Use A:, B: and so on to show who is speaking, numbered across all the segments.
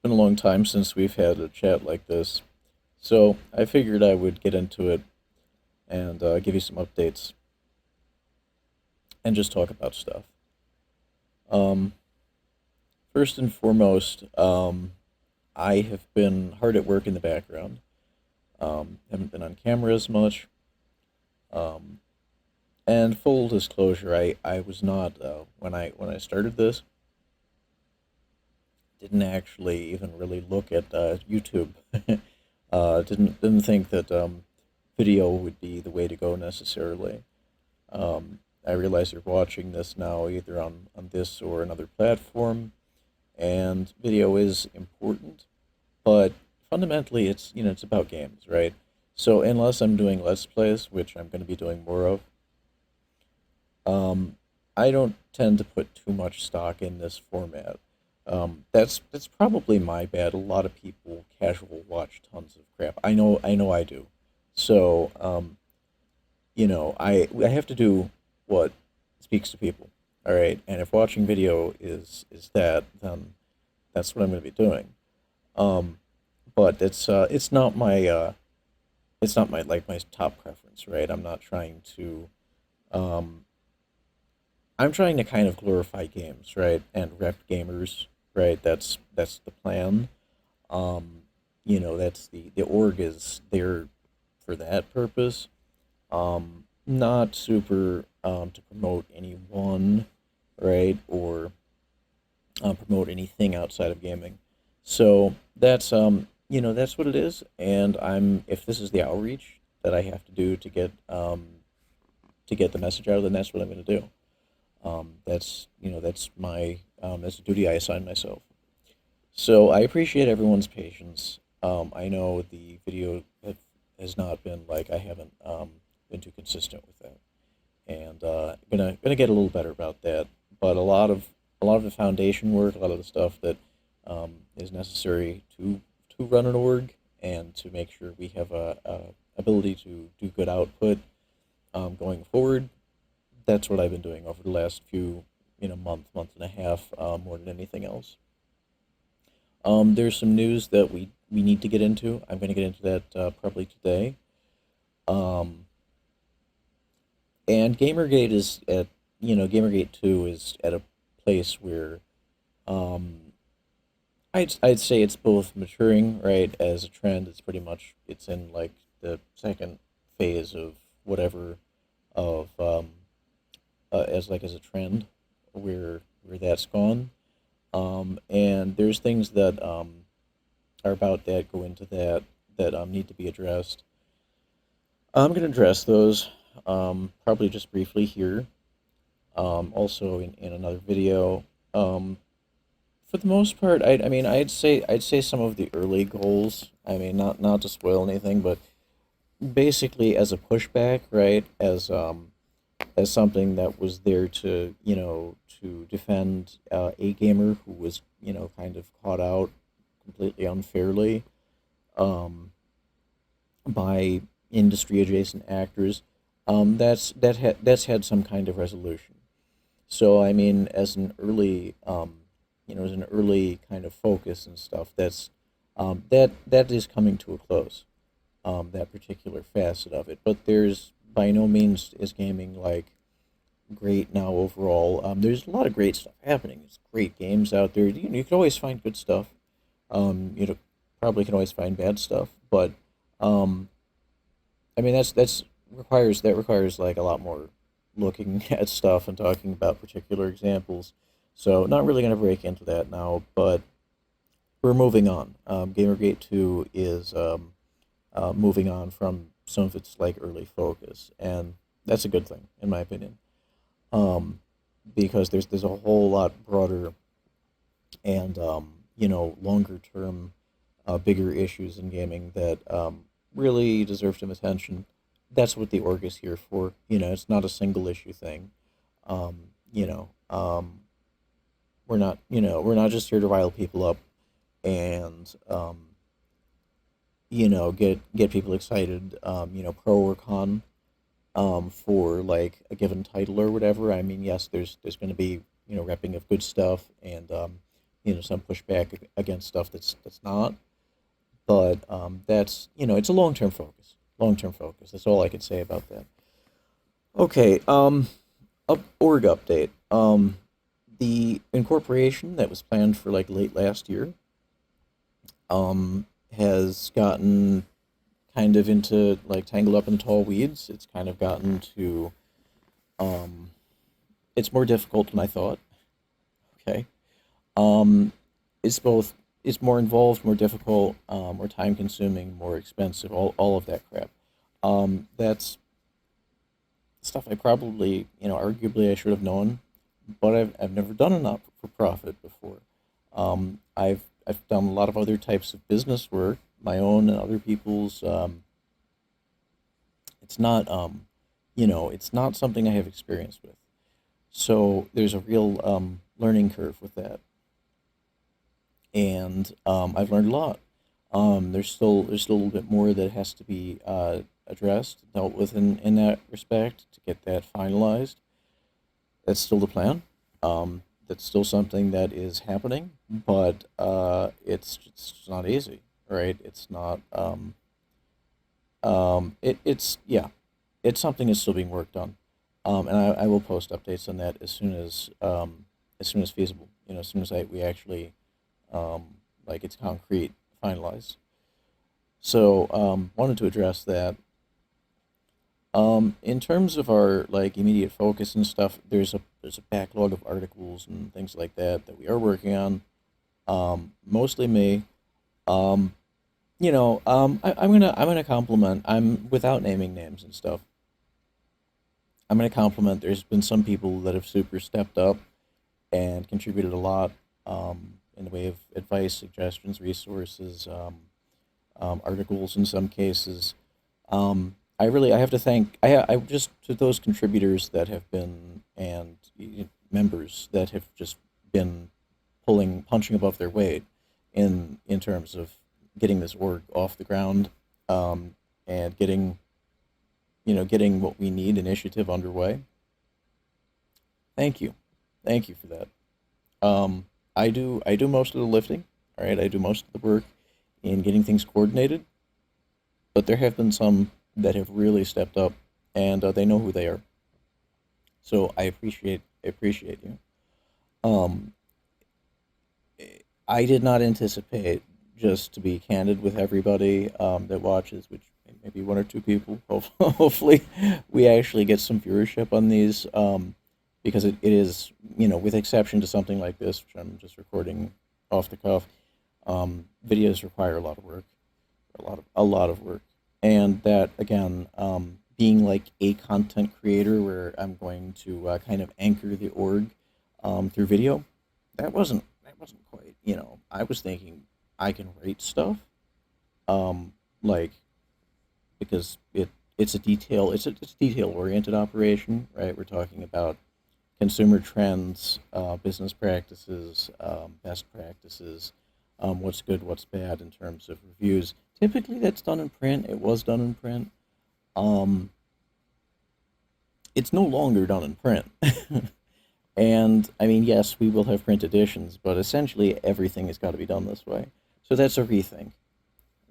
A: been a long time since we've had a chat like this, so I figured I would get into it and give you some updates and just talk about stuff. Um, First and foremost, I have been hard at work in the background. Haven't been on camera as much. Um, and full disclosure, I was not when I started this. Didn't actually even really look at YouTube. Didn't think that video would be the way to go necessarily. I realize you're watching this now either on this or another platform, and video is important, but fundamentally it's about games, right? So unless I'm doing Let's Plays, which I'm going to be doing more of, um, I don't tend to put too much stock in this format. That's probably my bad. A lot of people casual watch tons of crap. I know I do. So I have to do what speaks to people. All right, and if watching video is that, then that's what I'm going to be doing. Um, but it's not my like my top preference, right? Um, I'm trying to kind of glorify games, right, and rep gamers, right? That's the plan. That's the org is there for that purpose. Not super to promote anyone, right, or promote anything outside of gaming. So that's what it is. And if this is the outreach that I have to do to get the message out, then that's what I'm going to do. That's a duty I assign myself. So I appreciate everyone's patience. I know the video has not been like I haven't been too consistent with that, and gonna get a little better about that. But a lot of the foundation work, a lot of the stuff that is necessary to run an org and to make sure we have a ability to do good output going forward. That's what I've been doing over the last few month and a half, more than anything else. There's some news that we need to get into. I'm going to get into that probably today. Um, and Gamergate 2 is at a place where um, I'd say it's both maturing, right, as a trend. It's in like the second phase of whatever of as a trend where that's gone. And there's things that are about that go into that need to be addressed. I'm going to address those probably just briefly here. Also in another video. For the most part, I mean I'd say some of the early goals. I mean not to spoil anything, but basically as a pushback, right? As something that was there to to defend a gamer who was kind of caught out completely unfairly um, by industry adjacent actors. That's had some kind of resolution. So I mean, as an early kind of focus and stuff, that is coming to a close. That particular facet of it, but there's by no means is gaming like great now overall. There's a lot of great stuff happening. There's great games out there. You can always find good stuff. Probably can always find bad stuff, but um, I mean that requires like a lot more looking at stuff and talking about particular examples. So not really going to break into that now, but we're moving on. Gamergate 2 is moving on from some of its like early focus, and that's a good thing in my opinion. Um, because there's a whole lot broader and longer term, bigger issues in gaming that really deserve some attention. That's what the org is here for. It's not a single issue thing. Um, you know, um, we're not just here to rile people up and get people excited. Pro or con for like a given title or whatever. I mean, yes, there's going to be repping of good stuff and some pushback against stuff that's not. But that's it's a long term focus. Long term focus. That's all I could say about that. Okay. Org update. The incorporation that was planned for like late last year has gotten kind of into like tangled up in tall weeds. It's kind of gotten to um, it's more difficult than I thought. Okay. Um, it's both it's more involved, more difficult, more time consuming, more expensive, all of that crap. That's stuff I probably, arguably I should have known, but I've never done a not for profit before. I've done a lot of other types of business work, my own and other people's. It's not it's not something I have experience with. So there's a real learning curve with that, and I've learned a lot. There's still a little bit more that has to be addressed, dealt with in that respect to get that finalized. That's still the plan. That's still something that is happening, but it's not easy, right? It's not. It's yeah, it's something that's still being worked on, and I will post updates on that as soon as feasible. As soon as we actually like it's concrete, finalized. So wanted to address that. In terms of our like immediate focus and stuff, there's a backlog of articles and things like that we are working on. Mostly me. Um, I'm gonna compliment. I'm without naming names and stuff. I'm gonna compliment. There's been some people that have super stepped up and contributed a lot in the way of advice, suggestions, resources, articles in some cases. I have to thank I just to those contributors that have been and members that have just been punching above their weight in terms of getting this org off the ground, and getting what we need initiative underway. Thank you, thank you for that. I do most of the lifting. All right, I do most of the work in getting things coordinated, but there have been some that have really stepped up, and they know who they are. So I appreciate you. Um, I did not anticipate, just to be candid with everybody that watches, which maybe one or two people. Hopefully, we actually get some viewership on these, because it is, with exception to something like this, which I'm just recording off the cuff. Videos require a lot of work, a lot of work, and that again, being like a content creator, where I'm going to kind of anchor the org through video. That wasn't quite. I was thinking I can write stuff, like because it's a detail oriented operation, right? We're talking about consumer trends, business practices, best practices, what's good, what's bad in terms of reviews. Typically, that's done in print. It was done in print. Um, it's no longer done in print. And I mean, yes, we will have print editions, but essentially everything has got to be done this way. So that's a rethink,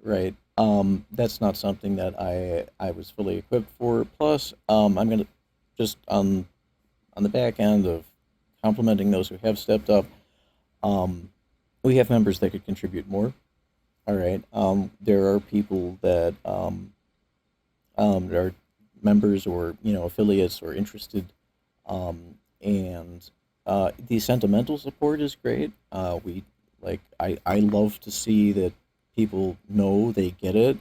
A: right? That's not something that I was fully equipped for. Plus, I'm gonna just on the back end of complimenting those who have stepped up. Um, we have members that could contribute more. All right. There are people that are members or affiliates or interested, and the sentimental support is great. We like I love to see that people know they get it.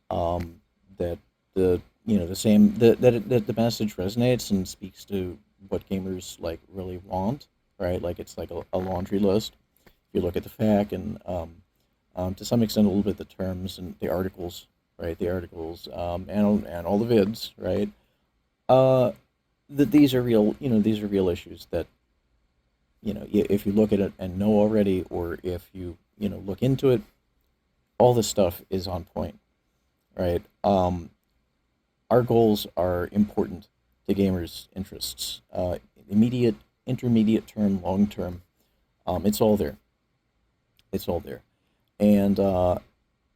A: That the same that the message resonates and speaks to what gamers like really want. Right, like it's like a laundry list. If you look at the FAQ and to some extent a little bit the terms and the articles, right? The articles, and all the vids, right? Uh, that these are real, these are real issues that if you look at it and know already, or if you look into it, all this stuff is on point, right? Our goals are important to gamers' interests, immediate, intermediate term, long term. It's all there. it's all there, and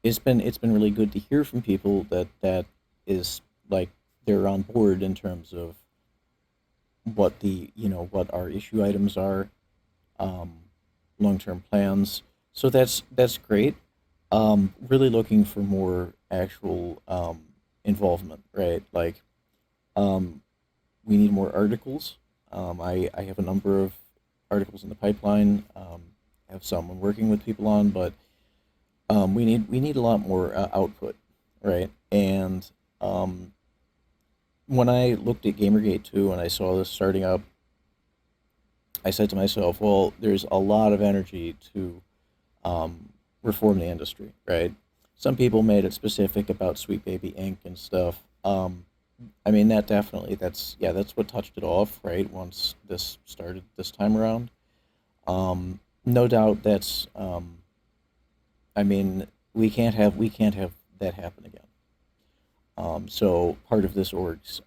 A: it's been really good to hear from people that is like they're on board in terms of what the what our issue items are, um, long-term plans. So that's great. Really looking for more actual involvement, right? Like, um, we need more articles. I have a number of articles in the pipeline. I have some I'm working with people on, but we need a lot more output, right? And um, when I looked at Gamergate 2 and I saw this starting up, I said to myself, well, there's a lot of energy to reform the industry, right? Some people made it specific about Sweet Baby Inc. and stuff. I mean, that definitely, that's what touched it off, right? Once this started this time around. No doubt I mean, we can't have that happen again. So part of this org's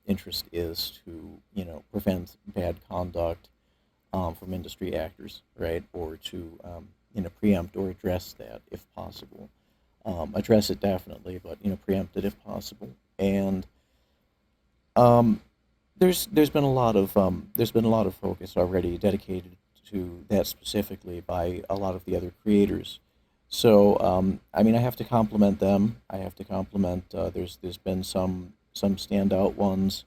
A: interest is to, prevent bad conduct from industry actors, right? Or to, preempt or address that if possible. Address it definitely, but, preempt it if possible. And um, there's been a lot of focus already dedicated to that specifically by a lot of the other creators. So I mean, I have to compliment them. I have to compliment. There's been some standout ones.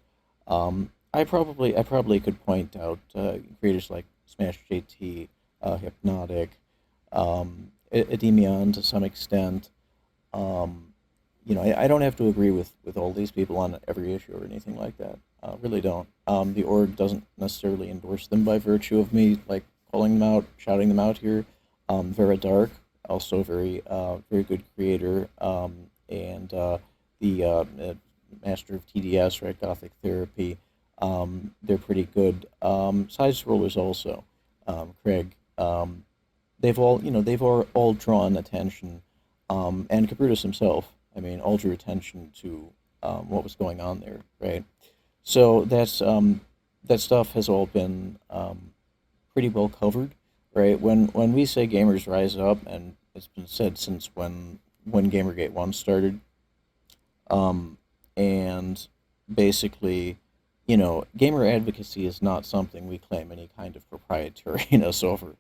A: I probably could point out creators like Smash JT, Hypnotic, Edemion to some extent. Um, I don't have to agree with all these people on every issue or anything like that. Really don't. The org doesn't necessarily endorse them by virtue of me like calling them out, shouting them out here. Vera Dark, also very good creator, and the master of TDS, right? Gothic Therapy. They're pretty good. Side scrollers also. Craig. They've all drawn attention, and Kabrutus himself. I mean, all drew attention to what was going on there, right? So that stuff has all been pretty well covered, right? When we say gamers rise up, and it's been said since when Gamergate 1 started, um, and basically, gamer advocacy is not something we claim any kind of proprietariness over,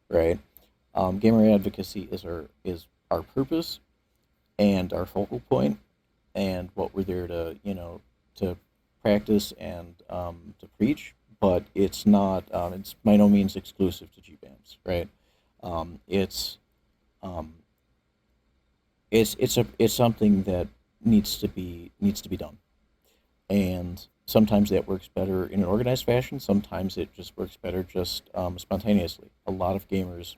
A: right? Gamer advocacy is our purpose and our focal point, and what we're there to practice and to preach. But it's by no means exclusive to GBAMs, right? Um, it's um, it's something that needs to be done, and sometimes that works better in an organized fashion. Sometimes it just works better just spontaneously. A lot of gamers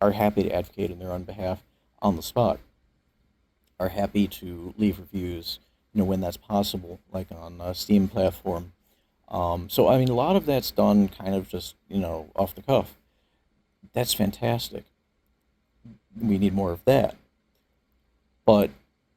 A: are happy to advocate in their own behalf on the spot, are happy to leave reviews, when that's possible, like on a Steam platform. So I mean, a lot of that's done kind of just off the cuff. That's fantastic. We need more of that, but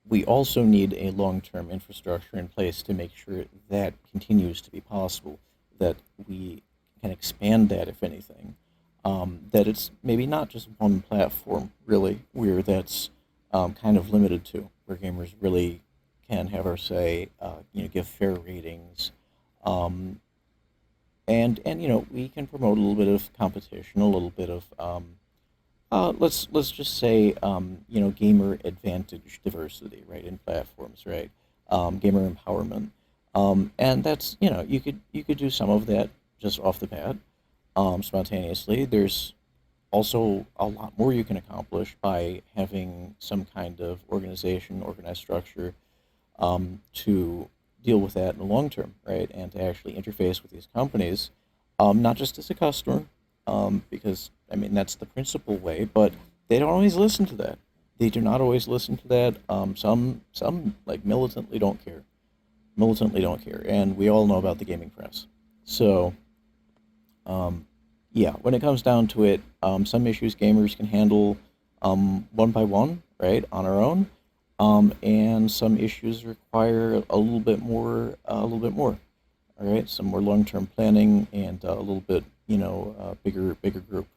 A: we also need a long-term infrastructure in place to make sure that continues to be possible. That we can expand that, if anything. That it's maybe not just one platform, really, where that's kind of limited to, where gamers really can have our say, give fair ratings, um, and we can promote a little bit of competition, a little bit of let's just say gamer advantage diversity, right, in platforms, right, gamer empowerment, and that's you could do some of that just off the bat, spontaneously. There's also a lot more you can accomplish by having some kind of organization, organized structure, to deal with that in the long term, right? And to actually interface with these companies, not just as a customer, because I mean that's the principal way, but they don't always listen to that. They do not always listen to that. Some like militantly don't care, and we all know about the gaming press. So um, yeah, when it comes down to it, some issues gamers can handle one by one, right, on our own, and some issues require a little bit more. All right, some more long-term planning and a little bit, bigger group.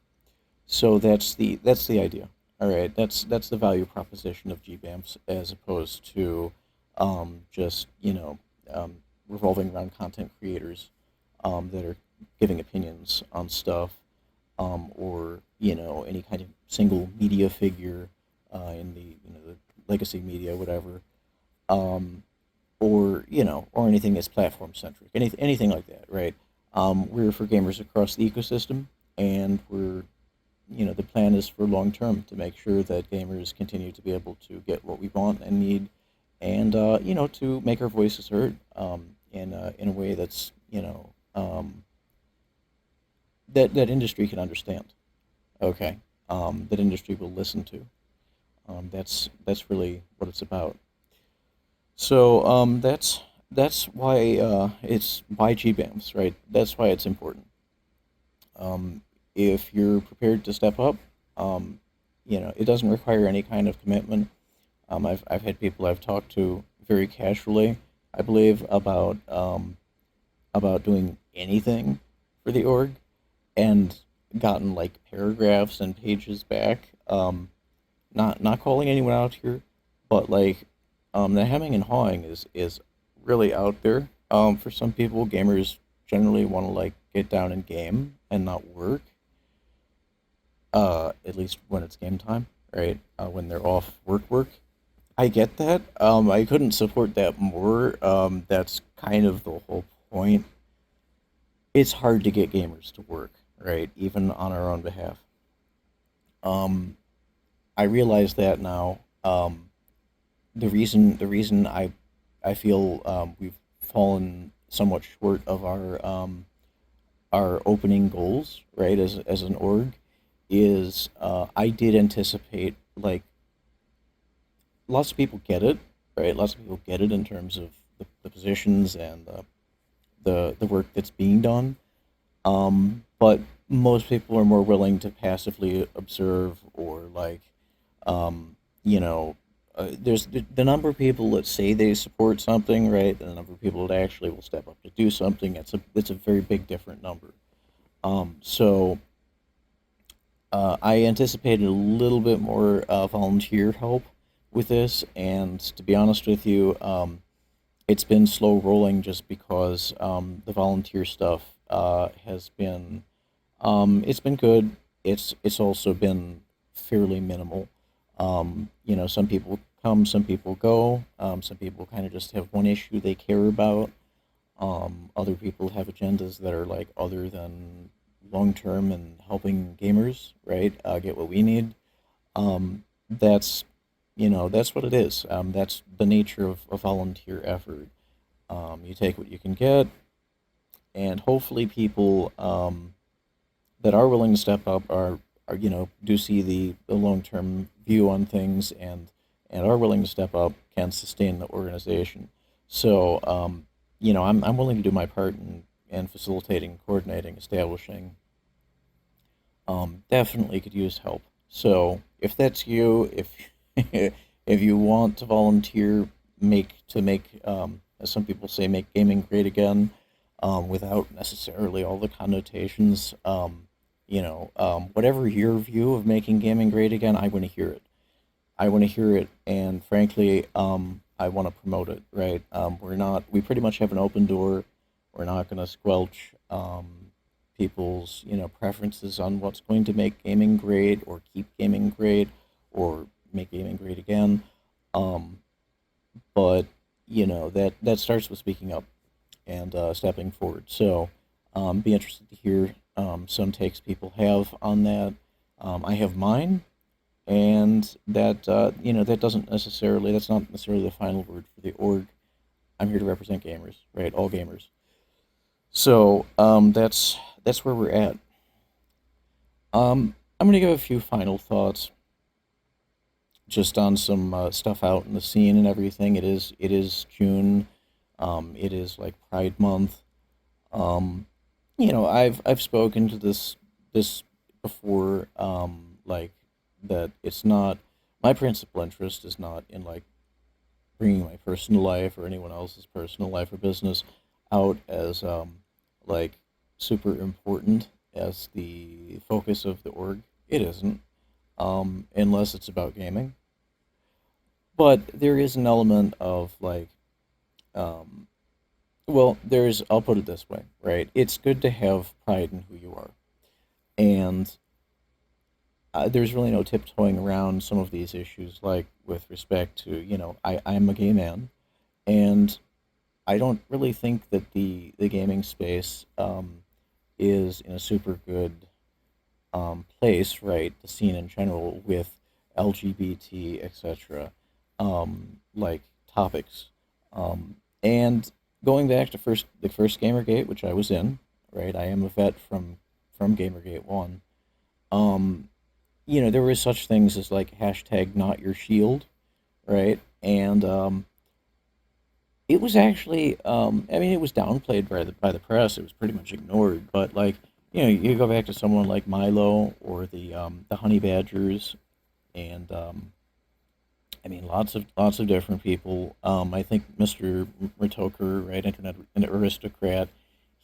A: So that's the idea. All right, that's the value proposition of GBAMFS as opposed to just revolving around content creators that are giving opinions on stuff, or any kind of single media figure in the the legacy media, whatever, um, or anything that's platform centric, anything like that, right? We're for gamers across the ecosystem, and the plan is for long term to make sure that gamers continue to be able to get what we want and need, and to make our voices heard in a way that's that industry can understand. Okay, that industry will listen to. That's really what it's about. So that's why it's why GBAMs, right? That's why it's important. Um, if you're prepared to step up, it doesn't require any kind of commitment. I've had people I've talked to very casually, I believe, about doing anything for the org, and gotten like paragraphs and pages back. Not calling anyone out here, but like the hemming and hawing is really out there. For some people, gamers generally want to like get down and game and not work. At least when it's game time, right? When they're off work. I get that. I couldn't support that more. That's kind of the whole point. It's hard to get gamers to work, right? Even on our own behalf. Um, I realize that now. The reason I feel we've fallen somewhat short of our opening goals, right, as an org, is I did anticipate, like, lots of people get it, right? Lots of people get it in terms of the positions and the work that's being done. But most people are more willing to passively observe, or like, um, you know, there's the number of people that say they support something, right? And the number of people that actually will step up to do something. It's a very big different number. So I anticipated a little bit more volunteer help with this, and to be honest with you, it's been slow rolling just because the volunteer stuff has been it's been good. It's also been fairly minimal. Some people come, some people go. Some people kind of just have one issue they care about. Other people have agendas that are like other than long term and helping gamers, right? Get what we need. That's that's what it is. That's the nature of a volunteer effort. You take what you can get, and hopefully people that are willing to step up are do see the long term view on things, and are willing to step up, can sustain the organization. So I'm willing to do my part in facilitating, coordinating, establishing. Definitely could use help. So if that's you, if if you want to volunteer, as some people say, make gaming great again, without necessarily all the connotations. Whatever your view of making gaming great again, I want to hear it. I want to hear it, and frankly, I want to promote it. Right? We pretty much have an open door. We're not going to squelch people's preferences on what's going to make gaming great, or keep gaming great, or make gaming great again. Um, but that starts with speaking up and stepping forward. So be interested to hear some takes people have on that. I have mine, and that's not necessarily the final word for the org. I'm here to represent gamers, right? All gamers. So that's where we're at. I'm gonna give a few final thoughts just on some stuff out in the scene and everything. It is June. It is like Pride Month. Um, I've spoken to this before. Like, that it's not, my principal interest is not in like bringing my personal life or anyone else's personal life or business out as like super important as the focus of the org. It isn't, unless it's about gaming. But there is an element of like, um, well, there's. I'll put it this way, right? It's good to have pride in who you are, and there's really no tiptoeing around some of these issues, like with respect to, I'm a gay man, and I don't really think that the gaming space is in a super good place, right? The scene in general with LGBT, etc., like topics, and going back to the first Gamergate, which I was in, right? I am a vet from Gamergate one. Um, there were such things as like hashtag NotYourShield, right? And it was actually, I mean, it was downplayed by the press. It was pretty much ignored. But like, you go back to someone like Milo or the Honey Badgers, and I mean, lots of different people. I think Mr. Ritoker, right, internet an aristocrat.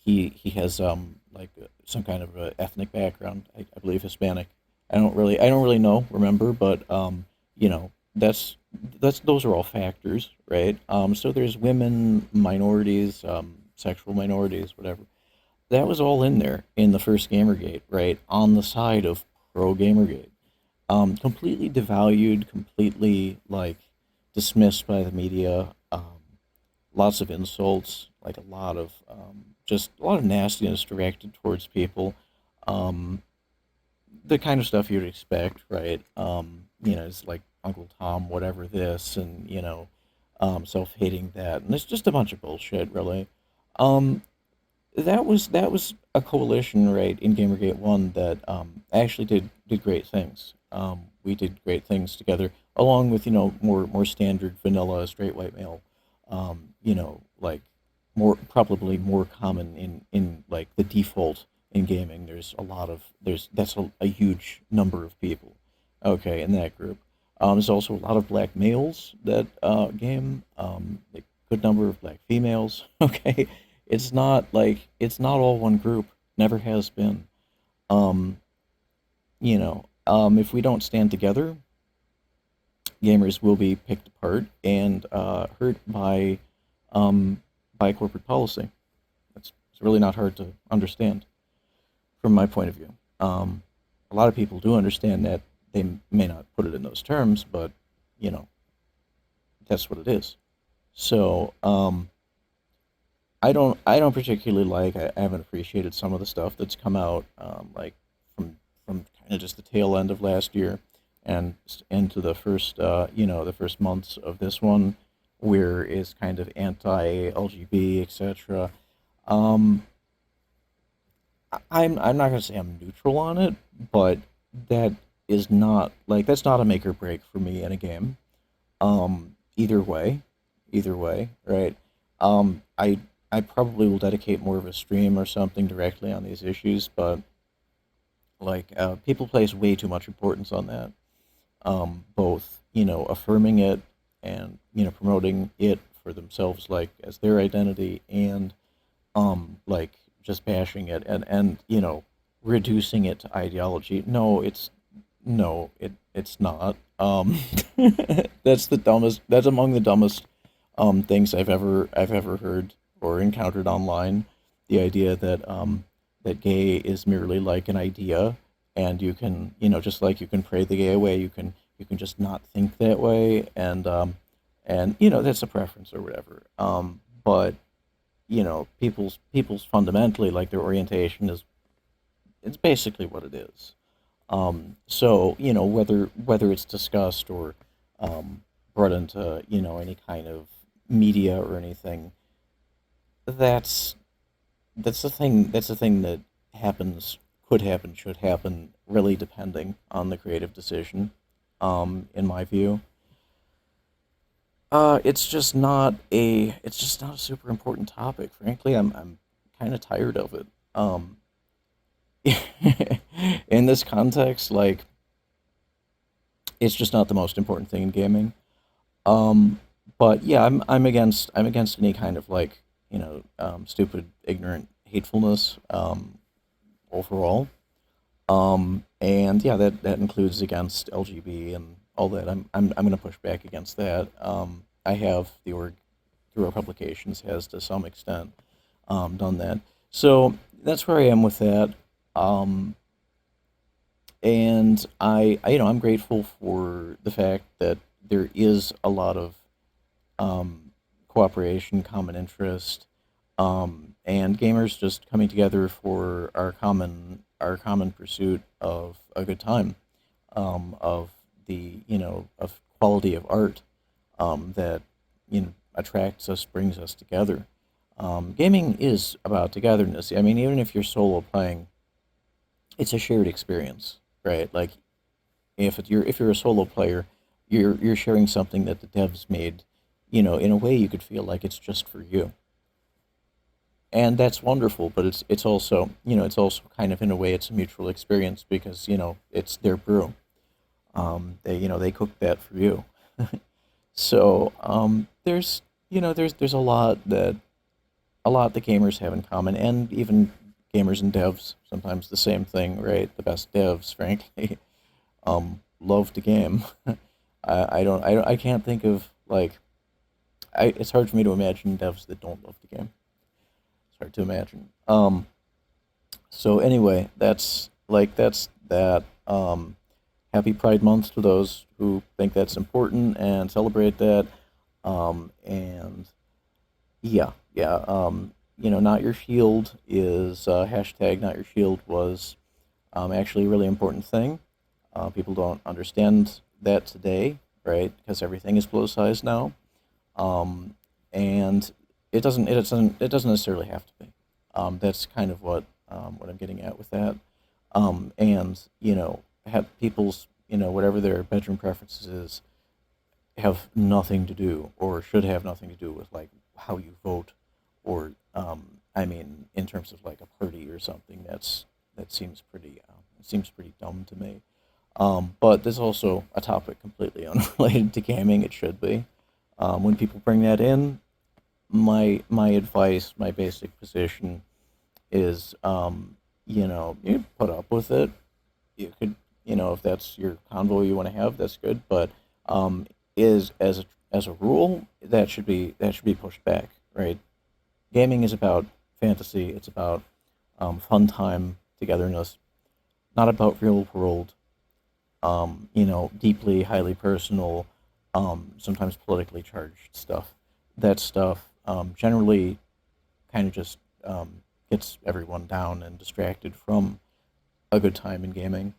A: He has like some kind of ethnic background. I believe Hispanic. I don't really know, remember, but that's those are all factors, right? So there's women, minorities, sexual minorities, whatever. That was all in there in the first Gamergate, right? On the side of pro Gamergate, completely devalued, completely like dismissed by the media. Lots of insults, like a lot of just a lot of nastiness directed towards people. Um, the kind of stuff you'd expect, right? It's like Uncle Tom, whatever this, and self-hating that, and it's just a bunch of bullshit, really. Um, that was a coalition, right, in Gamergate One that actually did great things. We did great things together, along with more standard vanilla straight white male, like more probably more common in like the default in gaming. There's a lot of there's that's a huge number of people, okay, in that group. There's also a lot of black males that game. A good number of black females. Okay, it's not all one group. Never has been. Um, if we don't stand together, gamers will be picked apart and hurt um, by corporate policy. It's really not hard to understand from my point of view. A lot of people do understand that. They may not put it in those terms, but you know that's what it is. So I don't particularly like. I haven't appreciated some of the stuff that's come out, like from kind of just the tail end of last year, and into the first the first months of this one, where is kind of anti LGB, etc. Um, I'm not gonna say I'm neutral on it, but that is not like that's not a make or break for me in a game. Either way, right? I probably will dedicate more of a stream or something directly on these issues, but like people place way too much importance on that. Both affirming it and promoting it for themselves, like as their identity, and like just bashing it and reducing it to ideology. No, it's not. That's the dumbest. That's among the dumbest things I've ever heard or encountered online. The idea that that gay is merely like an idea, and you can just like you can pray the gay away, you can just not think that way, and that's a preference or whatever. But people's fundamentally like their orientation is it's basically what it is. So whether it's discussed or brought into any kind of media or anything, that's that's the thing that happens, could happen, should happen, really depending on the creative decision. In my view, it's just not a super important topic. Frankly, I'm kind of tired of it. In this context, like it's just not the most important thing in gaming. Um, but yeah, I'm against any kind of like stupid, ignorant hatefulness overall. And yeah, that includes against LGB and all that. I'm going to push back against that. I have the org through our publications has to some extent done that. So that's where I am with that. Um, and I'm grateful for the fact that there is a lot of um, cooperation, common interest, and gamers just coming together for our common pursuit of a good time, of the of quality of art that attracts us, brings us together. Gaming is about togetherness. I mean, even if you're solo playing, it's a shared experience, right? Like if you're a solo player, you're sharing something that the devs made, in a way you could feel like it's just for you, and that's wonderful. But it's also kind of in a way it's a mutual experience because it's their brew. They cooked that for you. So there's a lot that gamers have in common, and even gamers and devs sometimes the same thing, right? The best devs, frankly, love to game. I can't think of like it's hard for me to imagine devs that don't love the game. It's hard to imagine. So anyway, that's that. Happy Pride Month to those who think that's important and celebrate that. And yeah, yeah. Not Your Shield is hashtag Not Your Shield was actually a really important thing. People don't understand that today, right? Because everything is politicized now, um, and it doesn't necessarily have to be. That's kind of what I'm getting at with that. And have people's whatever their bedroom preferences is have nothing to do or should have nothing to do with like how you vote or I mean in terms of like a party or something that seems pretty dumb to me. But there's also a topic completely unrelated to gaming. It should be. When people bring that in, my advice, my basic position is, you put up with it. You could, if that's your convo you want to have, that's good. But is as a rule, that should be pushed back, right? Gaming is about fantasy. It's about fun time, togetherness, not about real world deeply, highly personal, sometimes politically charged stuff. That stuff generally kind of just gets everyone down and distracted from a good time in gaming.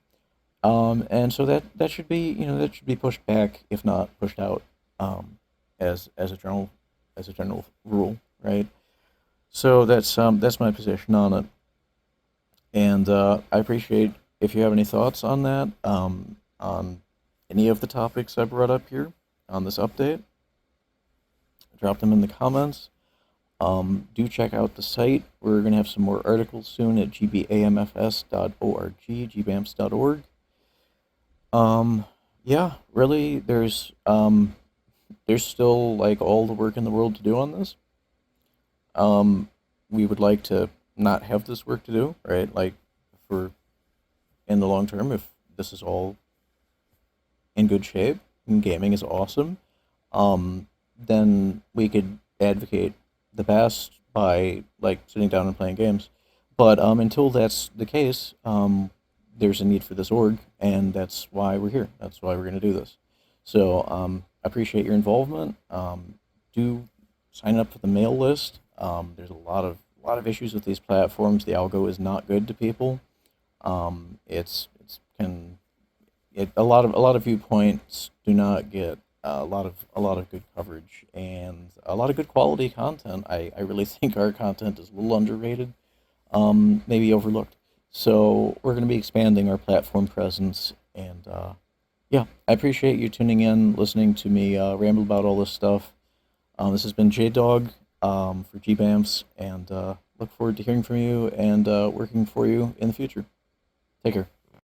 A: And so that should be pushed back, if not pushed out, as a general rule, right? So that's my position on it. And I appreciate if you have any thoughts on that, on any of the topics I brought up here on this update. Drop them in the comments. Do check out the site. We're going to have some more articles soon at gbamfs.org, gbamfs.org. Yeah, really, there's still like all the work in the world to do on this. Um, we would like to not have this work to do, right? Like for in the long term, if this is all in good shape and gaming is awesome, then we could advocate the best by like sitting down and playing games. But until that's the case, there's a need for this org, and that's why we're here. That's why we're going to do this. So I appreciate your involvement. Do sign up for the mail list. There's a lot of issues with these platforms. The algo is not good to people. It's can it a lot of viewpoints do not get a lot of good coverage and a lot of good quality content. I really think our content is a little underrated, maybe overlooked. So we're going to be expanding our platform presence, and yeah, I appreciate you tuning in, listening to me ramble about all this stuff. This has been Jdawg for GBAMFS, and look forward to hearing from you and working for you in the future. Take care.